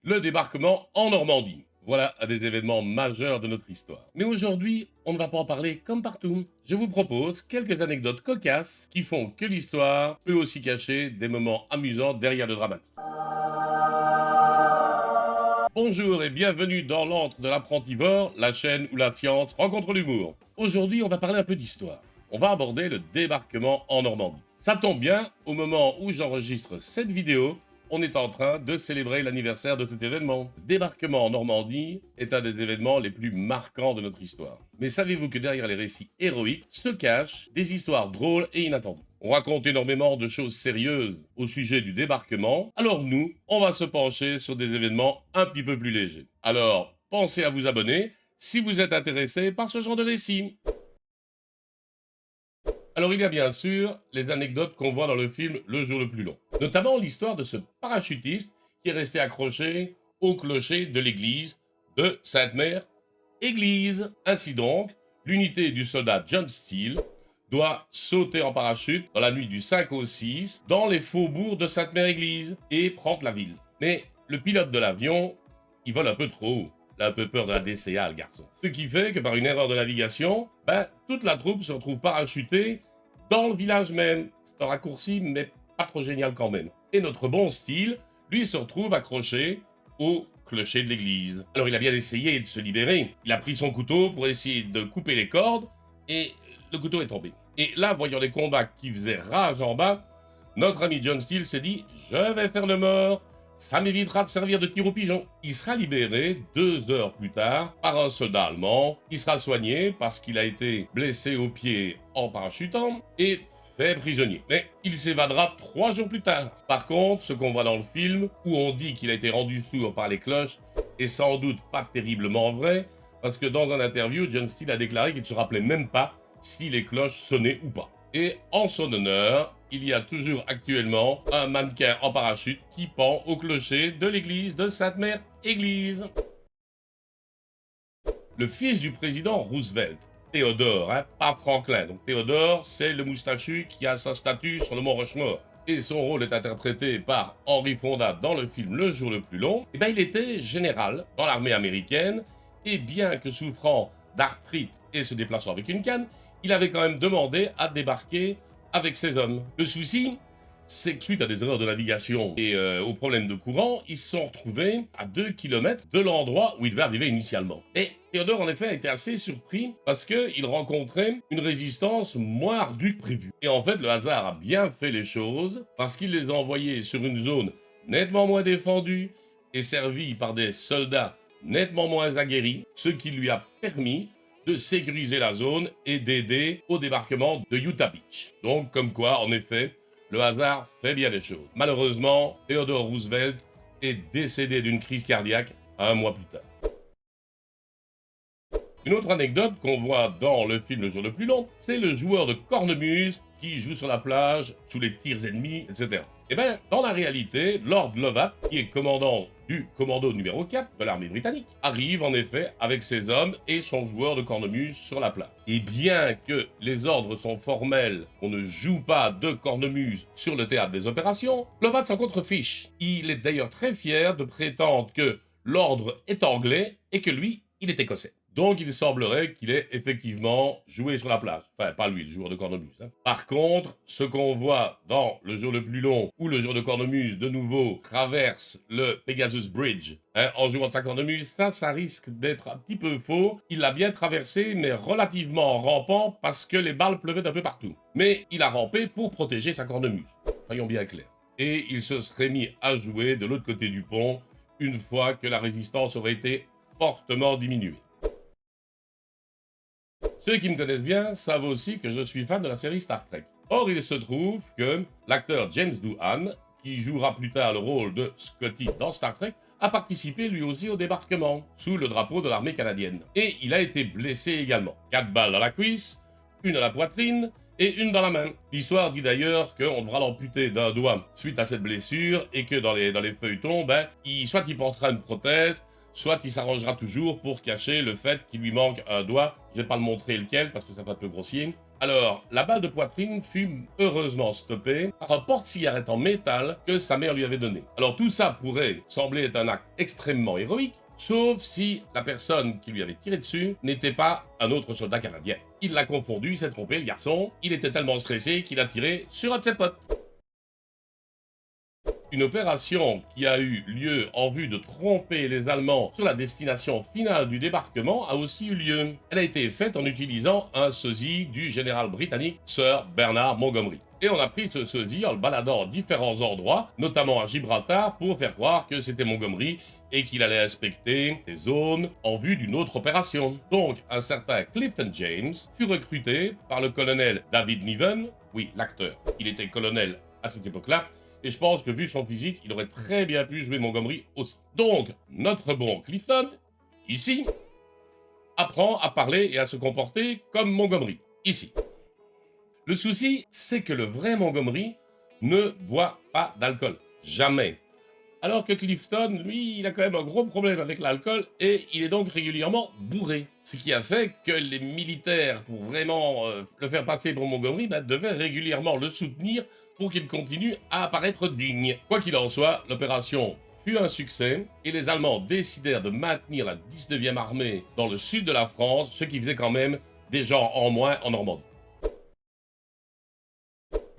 le débarquement en Normandie. Voilà un des événements majeurs de notre histoire. Mais aujourd'hui, on ne va pas en parler comme partout. Je vous propose quelques anecdotes cocasses qui font que l'histoire peut aussi cacher des moments amusants derrière le dramatique. Bonjour et bienvenue dans l'antre de l'apprentivore, la chaîne où la science rencontre l'humour. Aujourd'hui, on va parler un peu d'histoire. On va aborder le débarquement en Normandie. Ça tombe bien, au moment où j'enregistre cette vidéo, on est en train de célébrer l'anniversaire de cet événement. Le débarquement en Normandie est un des événements les plus marquants de notre histoire. Mais savez-vous que derrière les récits héroïques se cachent des histoires drôles et inattendues? On raconte énormément de choses sérieuses au sujet du débarquement, alors nous, on va se pencher sur des événements un petit peu plus légers. Alors, pensez à vous abonner si vous êtes intéressé par ce genre de récit. Alors il y a bien sûr les anecdotes qu'on voit dans le film Le jour le plus long, notamment l'histoire de ce parachutiste qui est resté accroché au clocher de l'église de Sainte-Mère-Église. Ainsi donc, l'unité du soldat John Steele doit sauter en parachute dans la nuit du 5 au 6 dans les faubourgs de Sainte-Mère-Église et prendre la ville. Mais le pilote de l'avion, il vole un peu trop haut. Il a un peu peur de la DCA, le garçon. Ce qui fait que par une erreur de navigation, toute la troupe se retrouve parachutée dans le village même. C'est un raccourci, mais pas trop génial quand même. Et notre bon Steele, lui, se retrouve accroché au clocher de l'église. Alors il a bien essayé de se libérer. Il a pris son couteau pour essayer de couper les cordes, et le couteau est tombé. Et là, voyant les combats qui faisaient rage en bas, notre ami John Steele s'est dit « Je vais faire le mort ». Ça m'évitera de servir de tir au pigeon. Il sera libéré 2 heures plus tard par un soldat allemand. Il sera soigné parce qu'il a été blessé au pied en parachutant et fait prisonnier. Mais il s'évadera 3 jours plus tard. Par contre, ce qu'on voit dans le film, où on dit qu'il a été rendu sourd par les cloches, est sans doute pas terriblement vrai, parce que dans un interview, John Steele a déclaré qu'il ne se rappelait même pas si les cloches sonnaient ou pas. Et en son honneur, il y a toujours actuellement un mannequin en parachute qui pend au clocher de l'église de Sainte-Mère-Église. Le fils du président Roosevelt, Théodore, pas Franklin. Donc Théodore, c'est le moustachu qui a sa statue sur le mont Rushmore. Et son rôle est interprété par Henry Fonda dans le film Le jour le plus long. Et il était général dans l'armée américaine, et bien que souffrant d'arthrite et se déplaçant avec une canne, il avait quand même demandé à débarquer avec ses hommes. Le souci, c'est que suite à des erreurs de navigation et aux problèmes de courant, ils se sont retrouvés à 2 km de l'endroit où ils devaient arriver initialement. Et Théodore, en effet, a été assez surpris parce qu'il rencontrait une résistance moins ardue que prévu. Et en fait, le hasard a bien fait les choses parce qu'il les a envoyés sur une zone nettement moins défendue et servie par des soldats nettement moins aguerris, ce qui lui a permis de sécuriser la zone et d'aider au débarquement de Utah Beach. Donc, comme quoi, en effet, le hasard fait bien les choses. Malheureusement, Theodore Roosevelt est décédé d'une crise cardiaque 1 mois plus tard. Une autre anecdote qu'on voit dans le film Le jour le plus long, c'est le joueur de cornemuse qui joue sur la plage sous les tirs ennemis, etc. Dans la réalité, Lord Lovat, qui est commandant du commando numéro 4 de l'armée britannique, arrive en effet avec ses hommes et son joueur de cornemuse sur la plage. Et bien que les ordres sont formels, on ne joue pas de cornemuse sur le théâtre des opérations, Lovat s'en contrefiche. Il est d'ailleurs très fier de prétendre que l'ordre est anglais et que lui, il est écossais. Donc il semblerait qu'il ait effectivement joué sur la plage. Enfin, pas lui, le joueur de cornemuse. Par contre, ce qu'on voit dans Le jour le plus long, où le joueur de cornemuse, de nouveau, traverse le Pegasus Bridge en jouant de sa cornemuse, ça risque d'être un petit peu faux. Il l'a bien traversé, mais relativement en rampant, parce que les balles pleuvaient un peu partout. Mais il a rampé pour protéger sa cornemuse. Soyons bien clairs. Et il se serait mis à jouer de l'autre côté du pont, une fois que la résistance aurait été fortement diminuée. Ceux qui me connaissent bien savent aussi que je suis fan de la série Star Trek. Or, il se trouve que l'acteur James Doohan, qui jouera plus tard le rôle de Scotty dans Star Trek, a participé lui aussi au débarquement, sous le drapeau de l'armée canadienne. Et il a été blessé également. 4 balles dans la cuisse, 1 à la poitrine et 1 dans la main. L'histoire dit d'ailleurs qu'on devra l'amputer d'un doigt suite à cette blessure et que dans les feuilletons, soit il portera une prothèse, soit il s'arrangera toujours pour cacher le fait qu'il lui manque un doigt. Je vais pas le montrer lequel parce que ça fait un peu grossier. Alors, la balle de poitrine fut heureusement stoppée par un porte-cigarette en métal que sa mère lui avait donné. Alors tout ça pourrait sembler être un acte extrêmement héroïque, sauf si la personne qui lui avait tiré dessus n'était pas un autre soldat canadien. Il l'a confondu, il s'est trompé, le garçon. Il était tellement stressé qu'il a tiré sur un de ses potes. Une opération qui a eu lieu en vue de tromper les Allemands sur la destination finale du débarquement a aussi eu lieu. Elle a été faite en utilisant un sosie du général britannique Sir Bernard Montgomery. Et on a pris ce sosie en le baladant à différents endroits, notamment à Gibraltar, pour faire croire que c'était Montgomery et qu'il allait inspecter des zones en vue d'une autre opération. Donc, un certain Clifton James fut recruté par le colonel David Niven, oui, l'acteur, il était colonel à cette époque-là, et je pense que vu son physique, il aurait très bien pu jouer Montgomery aussi. Donc, notre bon Clifton, ici, apprend à parler et à se comporter comme Montgomery, ici. Le souci, c'est que le vrai Montgomery ne boit pas d'alcool. Jamais. Alors que Clifton, lui, il a quand même un gros problème avec l'alcool et il est donc régulièrement bourré. Ce qui a fait que les militaires, pour vraiment le faire passer pour Montgomery, devaient régulièrement le soutenir pour qu'il continue à apparaître digne. Quoi qu'il en soit, l'opération fut un succès et les Allemands décidèrent de maintenir la 19e armée dans le sud de la France, ce qui faisait quand même des gens en moins en Normandie.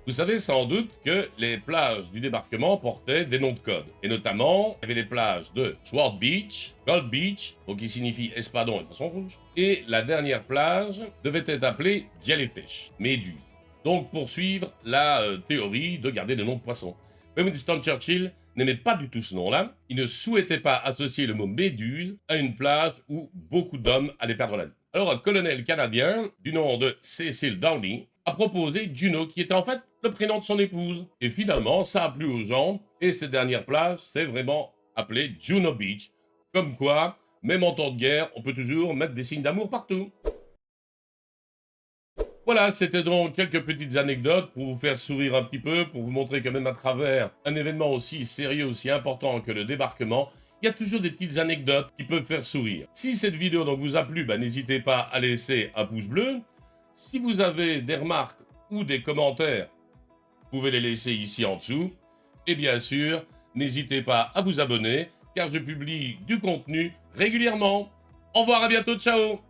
Vous savez sans doute que les plages du débarquement portaient des noms de code. Et notamment, il y avait les plages de Sword Beach, Gold Beach, donc qui signifie espadon et poisson rouge. Et la dernière plage devait être appelée Jellyfish, méduse. Donc poursuivre la théorie de garder le nom de poisson. Mais Winston Churchill n'aimait pas du tout ce nom-là. Il ne souhaitait pas associer le mot méduse à une plage où beaucoup d'hommes allaient perdre la vie. Alors un colonel canadien du nom de Cecil Downey a proposé Juno, qui était en fait le prénom de son épouse. Et finalement, ça a plu aux gens, et cette dernière plage s'est vraiment appelée Juno Beach. Comme quoi, même en temps de guerre, on peut toujours mettre des signes d'amour partout. Voilà, c'était donc quelques petites anecdotes pour vous faire sourire un petit peu, pour vous montrer que même à travers un événement aussi sérieux, aussi important que le débarquement, il y a toujours des petites anecdotes qui peuvent faire sourire. Si cette vidéo donc vous a plu, n'hésitez pas à laisser un pouce bleu. Si vous avez des remarques ou des commentaires, vous pouvez les laisser ici en dessous. Et bien sûr, n'hésitez pas à vous abonner, car je publie du contenu régulièrement. Au revoir, à bientôt, ciao!